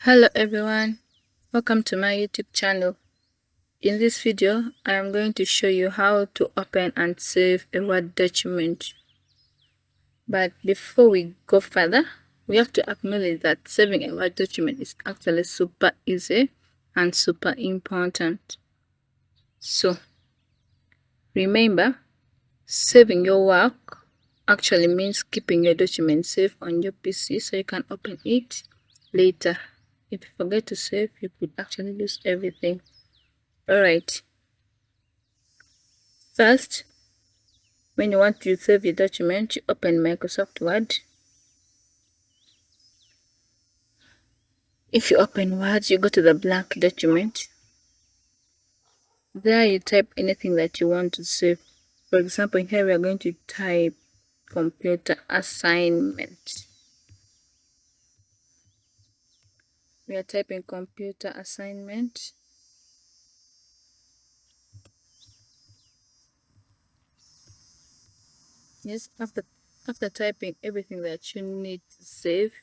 Hello everyone, welcome to my YouTube channel. In this video, I am going to show you how to open and save a Word document. But before we go further, we have to acknowledge that saving a Word document is actually super easy and super important. So, remember, saving your work actually means keeping your document safe on your PC so you can open it later. If you forget to save, you could actually lose everything. Alright, first, when you want to save your document, you open Microsoft Word. If you open Word, you go to the blank document. There you type anything that you want to save. For example, here we are going to type computer assignment. We are typing computer assignment. Yes, after typing everything that you need to save,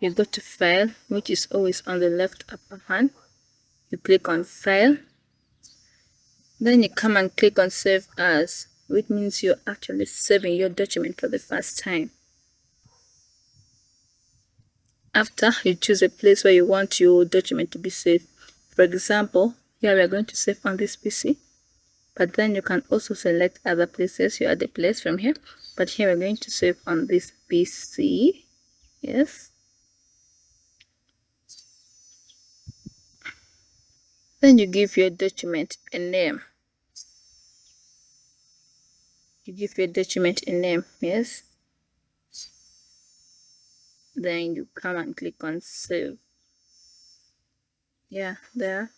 you go to File, which is always on the left upper hand. You click on File. Then you come and click on Save As, which means you're actually saving your document for the first time. After, you choose a place where you want your document to be saved. For example, here we are going to save on this PC, but then you can also select other places. You add a place from here, but here we're going to save on this PC. Yes. Then you give your document a name. You give your document a name, yes. Then you come and click on Save. Yeah, there.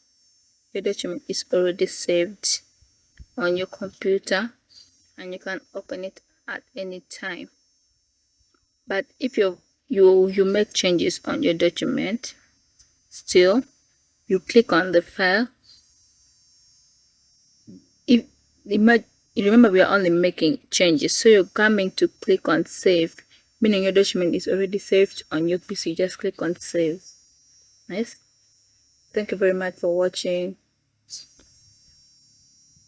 Your document is already saved on your computer and you can open it at any time. But if you make changes on your document, still you click on the file. If remember, we are only making changes, so you're coming to click on save, meaning your document is already saved on your PC. Just click on save. Nice. Thank you very much for watching.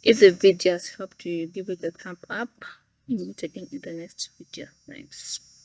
If the video has helped you, give it a thumb up. We'll meet again in the next video. Thanks.